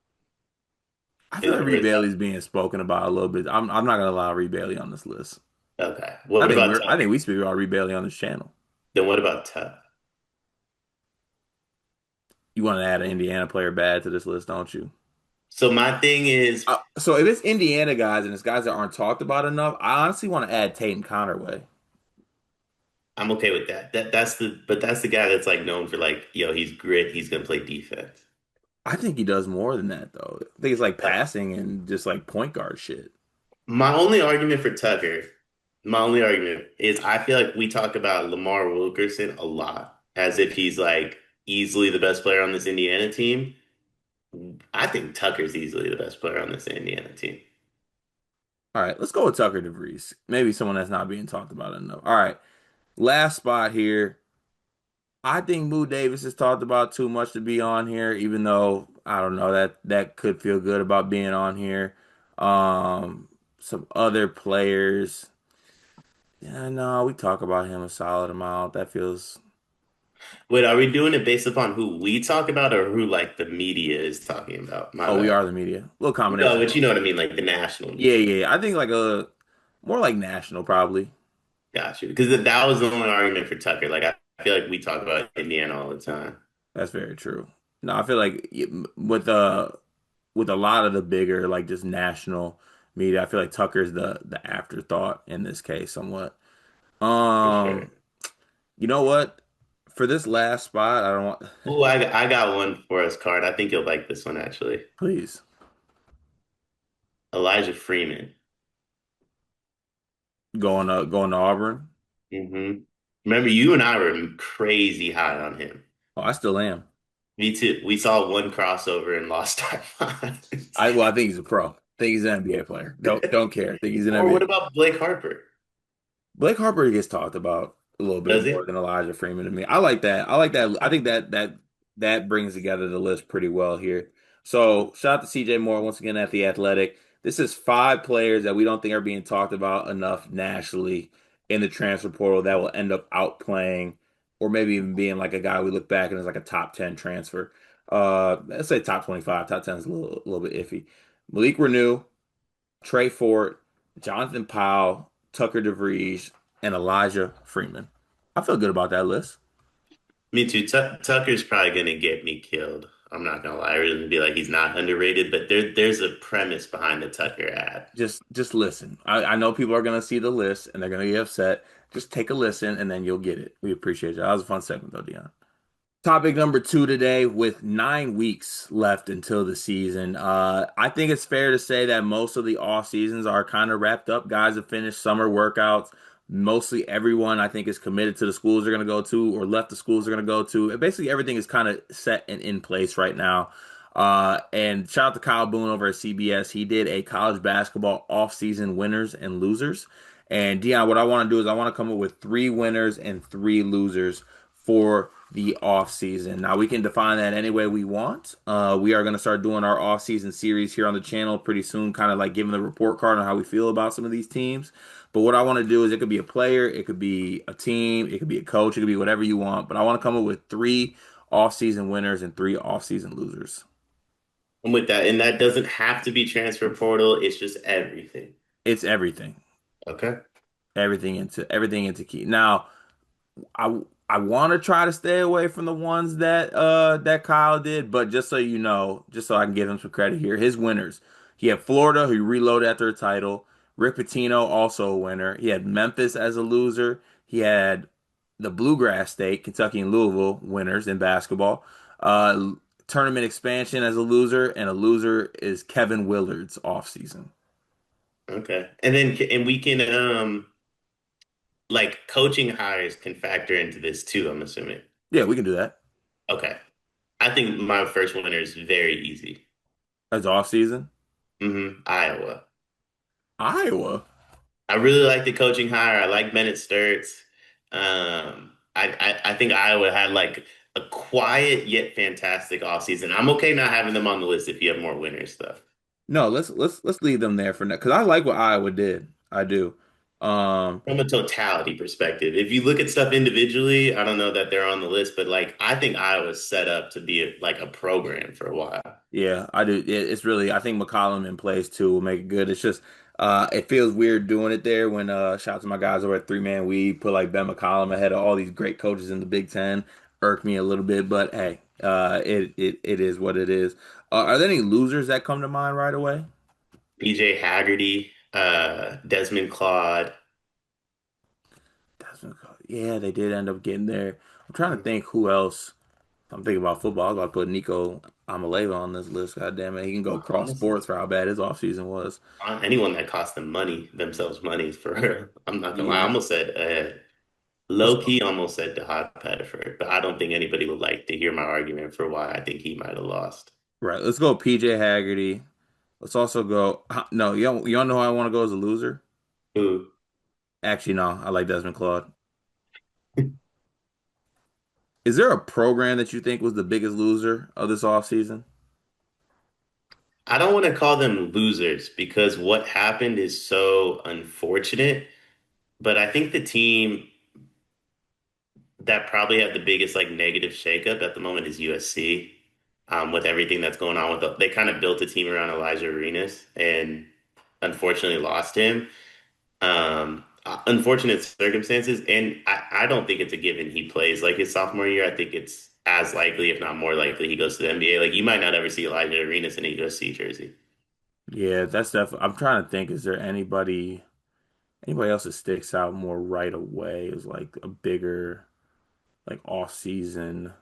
I feel is like where Reed it's Bailey's being spoken about a little bit. I'm not gonna allow Reed Bailey on this list. okay. What about I think Tuck? we speak about Reed Bailey on this channel. Then what about Tuck? You want to add an Indiana player bad to this list, don't you? So my thing is, So if it's Indiana guys and it's guys that aren't talked about enough, I honestly want to add Tate and Connerway. I'm okay with that. That's the guy that's like known for like, yo, he's grit, he's gonna play defense. I think he does more than that though. I think it's like Uh, passing and just like point guard shit. my only argument for Tucker, my only argument is I feel like we talk about Lamar Wilkerson a lot as if he's like easily the best player on this Indiana team. I think Tucker's easily the best player on this Indiana team. All right, let's go with Tucker DeVries. Maybe someone that's not being talked about enough. All right, last spot here. I think Boo Davis is talked about too much to be on here, even though I don't know that could feel good about being on here. Some other players. Yeah, no, we talk about him a solid amount. That feels. Wait, are we doing it based upon who we talk about or who like the media is talking about? My Oh, we bad. are the media. A little No, combination of but you both. know what I mean, like the national Yeah, media. yeah. I think like a more like national probably. Got you. Because that was the only argument for Tucker. Like I feel like we talk about Indiana all the time. That's very true. No, I feel like with a lot of the bigger like just national media, I feel like Tucker's the afterthought in this case somewhat. For sure. Um, you know what? For this last spot, I don't want Oh, I got one for us, Card. I think you'll like this one actually. please Elijah Freeman. going to Auburn. Remember, you and I were crazy high on him. Oh, I still am. Me too. We saw one crossover and lost our minds. I think he's a pro. I think he's an NBA player. Don't care. I think he's an Or what NBA. about Blake Harper? Blake Harper gets talked about a little bit Does more he? than Elijah Freeman to me. I like that. I like that. I think that brings together the list pretty well here. So shout out to CJ Moore once again at the Athletic. This is five players that we don't think are being talked about enough nationally in the transfer portal that will end up outplaying or maybe even being like a guy we look back and is like a top 10 transfer. Let's say top 25. Top 10 is a little bit iffy. Malik Renew, Trey Ford, Jonathan Powell, Tucker DeVries, and Elijah Freeman. I feel good about that list. Me too. Tucker's probably gonna get me killed. I'm not gonna lie. I'm gonna be like he's not underrated, but there's a premise behind the Tucker ad. Just listen. I know people are gonna see the list and they're gonna get upset. Just take a listen and then you'll get it. We appreciate you. That was a fun segment though, Dion. Topic number two today, with 9 weeks left until the season. I think it's fair to say that most of the off seasons are kind of wrapped up. Guys have finished summer workouts. Mostly everyone, I think, is committed to the schools they're going to go to or left the schools they're going to go to. And basically, everything is kind of set and in place right now. And shout out to Kyle Boone over at CBS. He did a college basketball off-season winners and losers. And Dion, what I want to do is I want to come up with three winners and three losers for the off season. Now we can define that any way we want. We are going to start doing our off season series here on the channel pretty soon, kind of like giving the report card on how we feel about some of these teams. But what I want to do is it could be a player, it could be a team, it could be a coach, it could be whatever you want. But I want to come up with three off season winners and three off season losers. I'm with that. And that doesn't have to be transfer portal. It's just everything. It's everything, Okay. everything into key. Now, I I want to try to stay away from the ones that Kyle did, but just so you know, just so I can give him some credit here, his winners. He had Florida, who reloaded after a title. Rick Pitino, also a winner. He had Memphis as a loser. He had the Bluegrass State, Kentucky and Louisville winners in basketball. Uh, Tournament expansion as a loser, and a loser is Kevin Willard's offseason. Okay. And we can like coaching hires can factor into this too, I'm assuming. Yeah, we can do that Okay. I think my first winner is very easy. as offseason. Iowa. Iowa. I really like the coaching hire. I like Bennett Sturts. I think Iowa had like a quiet yet fantastic offseason. I'm okay not having them on the list if you have more winners though. No, let's leave them there for now because I like what Iowa did. I do. Um, From a totality perspective, if you look at stuff individually, I don't know that they're on the list, but like I think Iowa's set up to be like a program for a while. yeah, I do. It's really I think McCollum in place too will make it good. It's just it feels weird doing it there when shout out to my guys over at Three Man We put like Ben McCollum ahead of all these great coaches in the Big Ten. Irked me a little bit, but hey, it is what it is. Are there any losers that come to mind right away? PJ Haggerty, Desmond Claude. Yeah, they did end up getting there. I'm trying to think who else. I'm thinking about football. I was about to put Nico Amaleva on this list. God damn it. He can go cross Honestly, sports for how bad his offseason was. anyone that cost them money, themselves money for, I'm not gonna lie, I Yeah. almost said, Let's low go. key almost said Dahad Pettiford, but I don't think anybody would like to hear my argument for why I think he might have lost. Right. Let's go PJ Haggerty. Let's also go. No, you don't know who I want to go as a loser? Who? Actually, no. I like Desmond Claude. Is there a program that you think was the biggest loser of this offseason? I don't want to call them losers because what happened is so unfortunate, but I think the team that probably had the biggest like negative shakeup at the moment is USC. With everything that's going on they kind of built a team around Elijah Arenas and unfortunately lost him. Unfortunate circumstances, and I don't think it's a given he plays like his sophomore year. I think it's as likely, if not more likely, he goes to the NBA. Like you might not ever see Elijah Arenas in a USC jersey. Yeah, that's definitely. I'm trying to think. Is there anybody else that sticks out more right away? Is like a bigger like off season.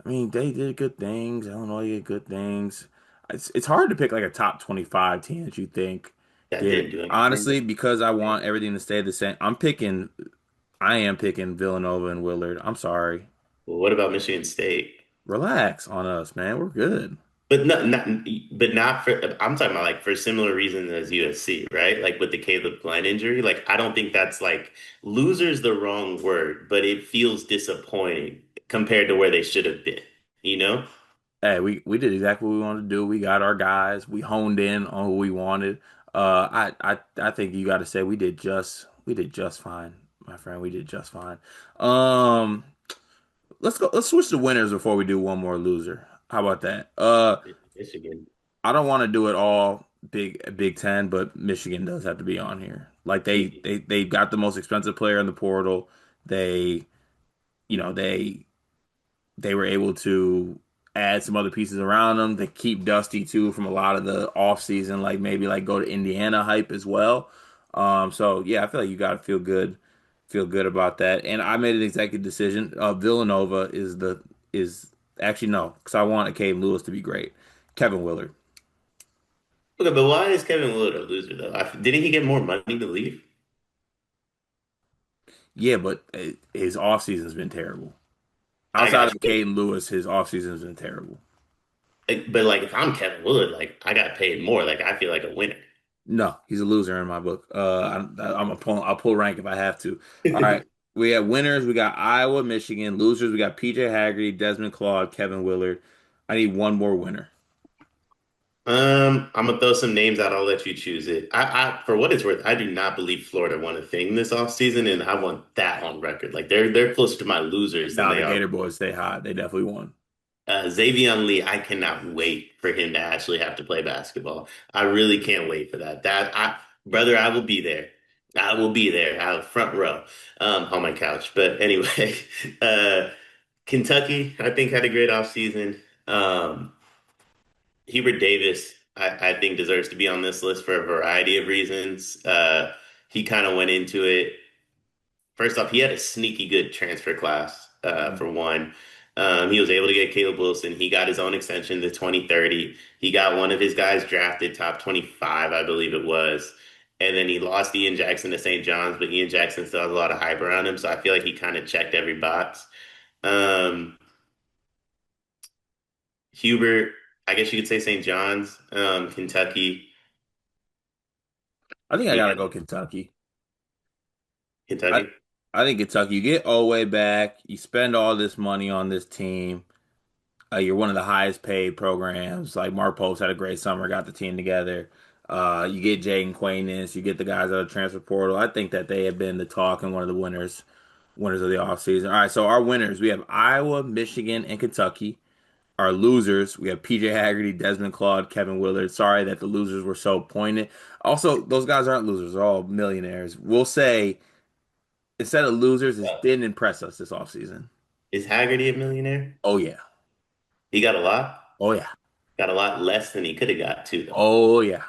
I mean, they did good things. Illinois did good things. It's hard to pick like a top 25 team that you think That did. didn't do anything. Honestly, because I want everything to stay the same. I am picking Villanova and Willard. I'm sorry. Well, what about Michigan State? Relax on us, man. We're good. But not for. I'm talking about like for similar reasons as USC, right? Like with the Caleb Glenn injury. Like I don't think that's like loser's the wrong word, but it feels disappointing compared to where they should have been. You know? Hey, we did exactly what we wanted to do. We got our guys. We honed in on who we wanted. I think you got to say we did just fine, my friend. We did just fine. Um, let's go. Let's switch to winners before we do one more loser. How about that? Michigan. I don't want to do it all Big Ten, but Michigan does have to be on here. Like Easy. they got the most expensive player in the portal. They, you know, they were able to add some other pieces around them. They keep Dusty too from a lot of the offseason, like maybe like go to Indiana hype as well. So yeah, I feel like you got to feel good Feel good about that. And I made an executive decision. Villanova is actually no, because I want Cade Lewis to be great. Kevin Willard. Okay, but why is Kevin Willard a loser though? Didn't he get more money to leave? Yeah, but his offseason's been terrible. I Outside got of you. Caden Lewis, his offseason's been terrible. But like, if I'm Kevin Willard, like I got paid more. Like I feel like a winner. No, he's a loser in my book. I'll pull rank if I have to. All right, we have winners. We got Iowa, Michigan. Losers. We got PJ Haggerty, Desmond Claude, Kevin Willard. I need one more winner. I'm gonna throw some names out. I'll let you choose it. For what it's worth, I do not believe Florida won a thing this offseason, and I want that on record. Like they're closer to my losers than Nah, they the are. Gator boys stay hot. They definitely won. Xavier Lee, I cannot wait for him to actually have to play basketball. I really can't wait for that. Brother, I will be there. I will be there. I have front row, on my couch. But anyway, uh, Kentucky, I think had a great offseason. Hubert Davis, I think deserves to be on this list for a variety of reasons. He kind of went into it. First off, he had a sneaky good transfer class, Mhm. for one. He was able to get Caleb Wilson. He got his own extension to 2030. He got one of his guys drafted top 25, I believe it was. And then he lost Ian Jackson to St. John's, but Ian Jackson still has a lot of hype around him. So I feel like he kind of checked every box. Um, Hubert, I guess you could say St. John's, Kentucky. I think I Yeah, gotta go Kentucky. I Kentucky. I think Kentucky. You get Oweh back. You spend all this money on this team. You're one of the highest paid programs. Like Mark Post had a great summer, got the team together. You get Jaden Quainess, you get the guys out of the transfer portal. I think that they have been the talk and one of the winners of the offseason. All right, so our winners, we have Iowa, Michigan, and Kentucky. Our losers, we have PJ Haggerty, Desmond Claude, Kevin Willard. Sorry that the losers were so pointed. Also, those guys aren't losers, they're all millionaires. We'll say instead of losers, it didn't impress us this offseason. Is Haggerty a millionaire? Oh yeah. He got a lot. Oh yeah. Got a lot less than he could have got too, though. Oh yeah.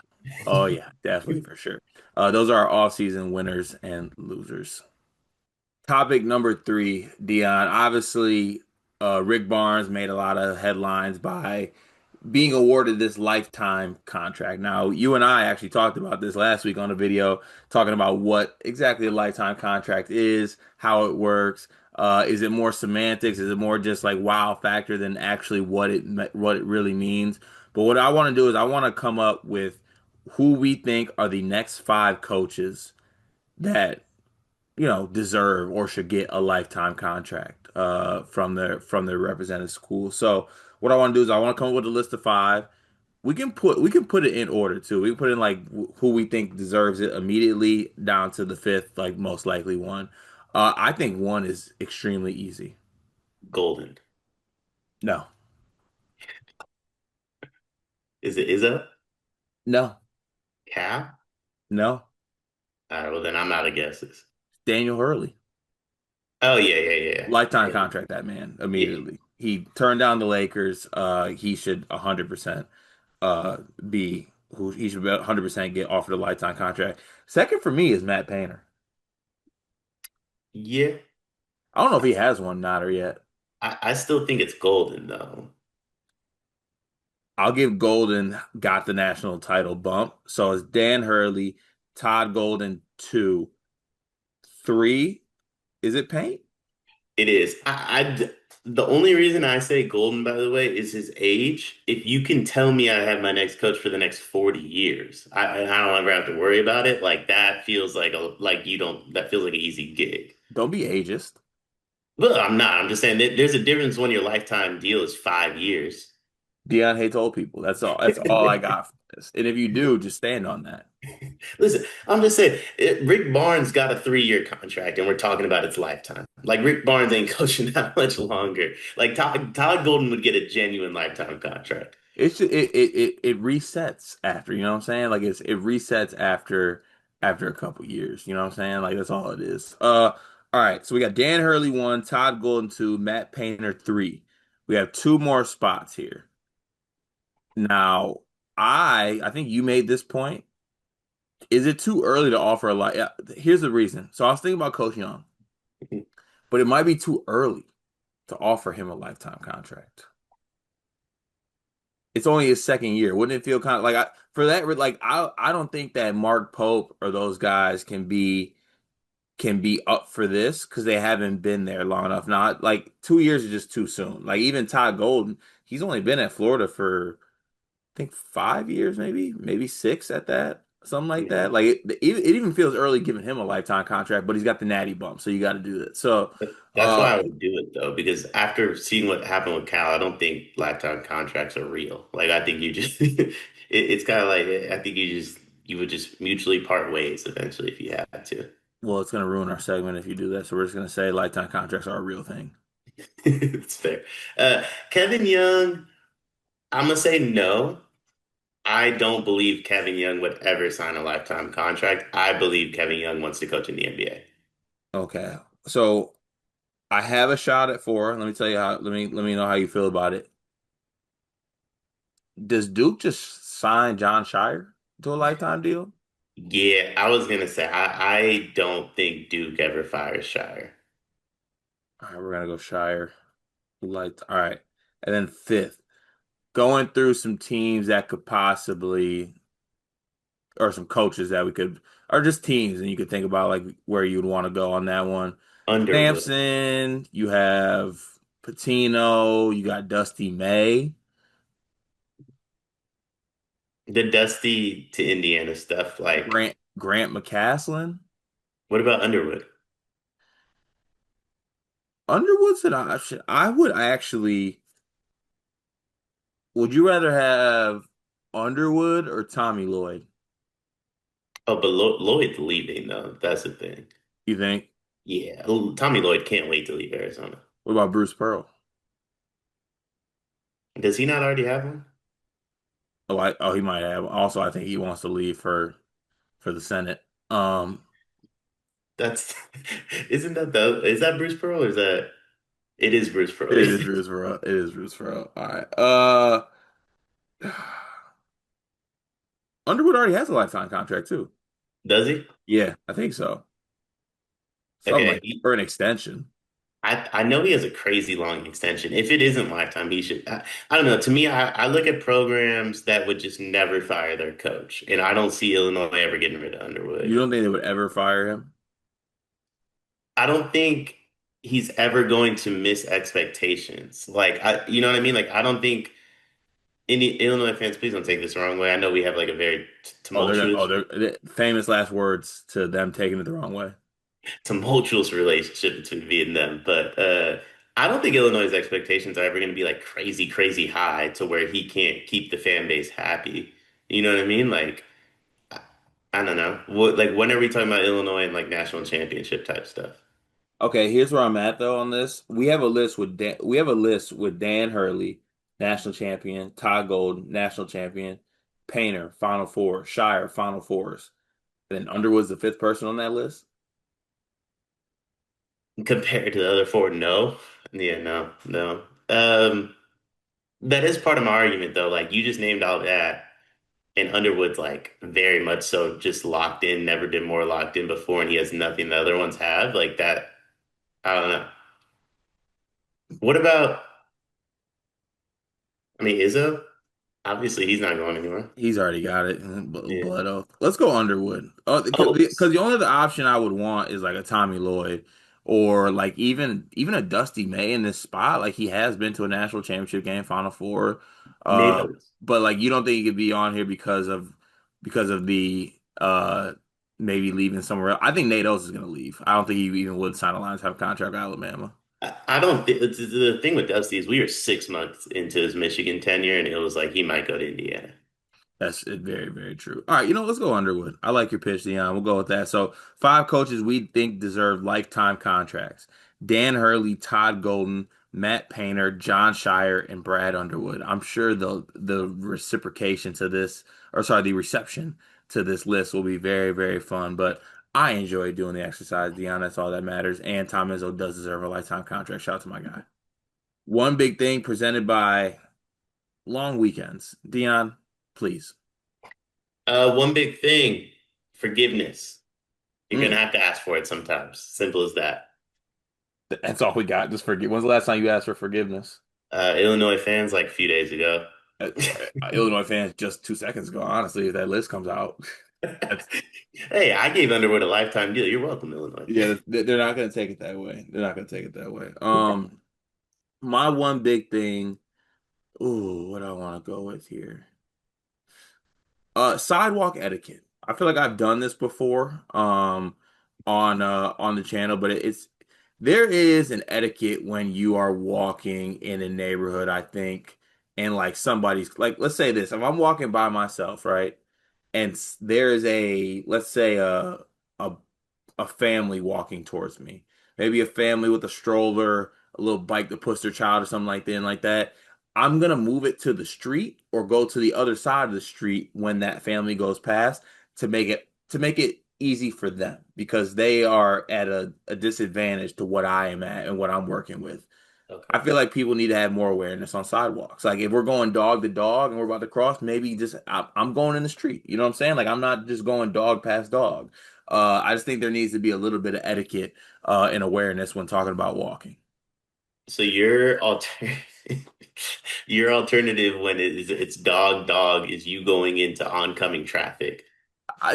Oh yeah, definitely for sure. Those are our off-season winners and losers. Topic number three, Dion. Obviously, Rick Barnes made a lot of headlines by being awarded this lifetime contract. Now, you and I actually talked about this last week on a video, talking about what exactly a lifetime contract is, how it works. Is it more semantics? Is it more just like wow factor than actually what it really means? But what I want to do is I want to come up with who we think are the next five coaches that deserve or should get a lifetime contract from their represented school. So what I want to do is I want to come up with a list of five. We can put it in order too. We can put in like who we think deserves it immediately down to the fifth, like most likely one. I think one is extremely easy. Golden. No, Is it Izzo? no, Cal? no. All right, well, then I'm out of guesses. Daniel Hurley, Oh, yeah, yeah, yeah. lifetime Yeah, contract. That man yeah. immediately. He turned down the Lakers. He should 100% be who he should 100% get offered a lifetime contract. Second for me is Matt Painter. Yeah. I don't know if he has one, not or yet. I still think it's golden, though. I'll give Golden got the national title bump. So it's Dan Hurley, Todd Golden two, three. Is it Paint? It is. The only reason I say golden, by the way, is his age. If you can tell me I have my next coach for the next 40 years, I don't ever have to worry about it. Like that feels like that feels like an easy gig. Don't be ageist. Well, I'm not. I'm just saying that there's a difference when your lifetime deal is 5 years. Dion hates old people. That's all. That's all I got for this. And if you do, just stand on that. Listen, I'm just saying, Rick Barnes got a 3-year contract, and we're talking about its lifetime. Like Rick Barnes ain't coaching that much longer. Like Todd Golden would get a genuine lifetime contract. It's just, it resets after, you know what I'm saying? Like it resets after a couple years, you know what I'm saying? Like that's all it is. All right, so we got Dan Hurley one, Todd Golden two, Matt Painter three. We have two more spots here. Now, I think you made this point. Is it too early to offer a lot? Yeah, here's the reason. So I was thinking about Coach Young. but it might be too early to offer him a lifetime contract. It's only his second year. Wouldn't it feel kind of like for that like I don't think that Mark Pope or those guys can be up for this because they haven't been there long enough. Not like 2 years is just too soon. Like even Todd Golden, he's only been at Florida for I think 5 years, maybe six at that, something like Yeah. that. Like it even feels early giving him a lifetime contract, but he's got the natty bump, so you got to do that. So, That's uh, why I would do it though, because after seeing what happened with Cal, I don't think lifetime contracts are real. Like I think you just it's kind of like I think you would just mutually part ways eventually if you had to. well, it's gonna ruin our segment if you do that. So we're just gonna say lifetime contracts are a real thing. It's fair. Kevin Young, I'm gonna say no. I don't believe Kevin Young would ever sign a lifetime contract. I believe Kevin Young wants to coach in the NBA. Okay, so I have a shot at four. Let me tell you how. Let me know how you feel about it. Does Duke just sign John Shire to a lifetime deal? Yeah, I was gonna say I don't think Duke ever fires Shire. All right, we're gonna go Shire. All right, and then fifth, going through some teams that could possibly, or some coaches that we could, or just teams, and you could think about like where you'd want to go on that one. Underwood. Sampson, you have Patino, you got Dusty May, The Dusty to Indiana stuff, like Grant McCaslin. what about Underwood? Underwood's an option. I would actually. Would you rather have Underwood or Tommy Lloyd? Oh, but Lloyd's leaving though. That's the thing. You think? Yeah, Tommy Lloyd can't wait to leave Arizona. What about Bruce Pearl? Does he not already have one? Oh, he might have. Also, I think he wants to leave for the Senate. Um, That's isn't that the is that Bruce Pearl or is that it is Bruce Pearl? it is Bruce Pearl. It is Bruce Pearl. All right. Underwood already has a lifetime contract too. Does he? Yeah, I think so. Something Okay, like or an extension. I know he has a crazy long extension. If it isn't lifetime, he should. I don't know. To me, I look at programs that would just never fire their coach, and I don't see Illinois ever getting rid of You Underwood. don't think they would ever fire him? I don't think he's ever going to miss expectations. You know what I mean? Like, I don't think any Illinois fans, please don't take this the wrong way. I know we have like a very Oh, they're gonna. tumultuous, They're famous last words to them taking it the wrong way. tumultuous relationship between me and them, but I don't think Illinois' expectations are ever going to be like crazy, crazy high to where he can't keep the fan base happy. You know what I mean? Like, I, I don't know. Like, when are we talking about Illinois and like national championship type stuff? Okay, here's where I'm at though on this. We have a list with Dan Hurley, national champion, Todd Golden, national champion, Painter, Final Four, Shire, Final Fours. Then Underwood's the fifth person on that list. Compared to the other four, no. Yeah, no, no. That is part of my argument, though. Like you just named all that, and Underwood's like very much so just locked in, never been more locked in before, and he has nothing the other ones have. Like that, I don't know. What about? I mean, Izzo? Obviously, he's not going anywhere. He's already got it. Yeah. Blood oath. Let's go Underwood. Oh, Because the only other option I would want is like a Tommy Lloyd or like even a Dusty May in this spot. Like he has been to a national championship game, Final Four. Uh, NATO. but like you don't think he could be on here because of the maybe leaving somewhere else. I think Nate Oates is gonna leave. I don't think he even would sign a lifetime contract with Alabama. I don't think the thing with Dusty is we were 6 months into his Michigan tenure, and it was like he might go to Indiana. That's very, very true. All right, let's go Underwood. I like your pitch, Dion. We'll go with that. So, five coaches we think deserve lifetime contracts: Dan Hurley, Todd Golden, Matt Painter, John Shire, and Brad Underwood. I'm sure the reciprocation to this, or sorry, the reception to this list will be very, very fun. But I enjoy doing the exercise, Dion. That's all that matters. And Tom Izzo does deserve a lifetime contract. Shout out to my guy. One big thing presented by Long Weekends. Dion, please. One big thing, forgiveness. You're gonna Mm. have to ask for it sometimes. Simple as that. That's all we got. Just forget. When's the last time you asked for forgiveness? Illinois fans like a few days ago. Illinois fans just 2 seconds ago. Honestly, if that list comes out, that's Hey, I gave Underwood a lifetime deal. You're welcome, Illinois. yeah. They're not gonna take it that way. They're not gonna take it that way. My one big thing. Ooh, what do I want to go with here? Sidewalk etiquette. I feel like I've done this before, on the channel, but it's there is an etiquette when you are walking in a neighborhood, I think, and like somebody's like, let's say this, if I'm walking by myself, right, and there is a, let's say a a family walking towards me. Maybe a family with a stroller, a little bike to push their child or something like that. I'm gonna move it to the street or go to the other side of the street when that family goes past to make it easy for them because they are at a disadvantage to what I am at and what I'm working with. I Okay. feel like people need to have more awareness on sidewalks. Like if we're going dog to dog and we're about to cross, maybe just I'm going in the street. You know what I'm saying? Like I'm not just going dog past dog. I just think there needs to be a little bit of etiquette and awareness when talking about walking. So your alternative when it's dog dog is you going into oncoming traffic.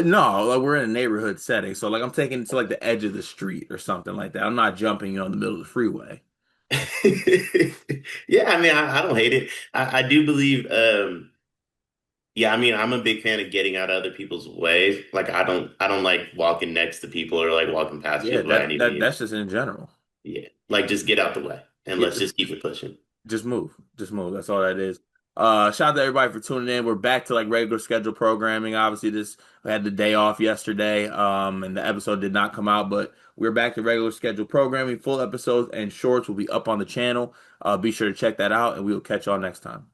No, like we're in a neighborhood setting, so like I'm taking it to like the edge of the street or something like that. I'm not jumping, in the middle of the freeway. Yeah, I mean, I don't hate it. I do believe, yeah, I mean, I'm a big fan of getting out of other people's way. Like, I don't like walking next to people or like walking past Yeah, people by any means. that's just in general. Yeah, like just get out the way and Yeah, let's just keep it pushing. just move. Just move. That's all that is. Shout out to everybody for tuning in. We're back to like regular schedule programming. Obviously, this we had the day off yesterday, and the episode did not come out, but we're back to regular schedule programming. Full episodes and shorts will be up on the channel. Be sure to check that out, and we will catch y'all next time.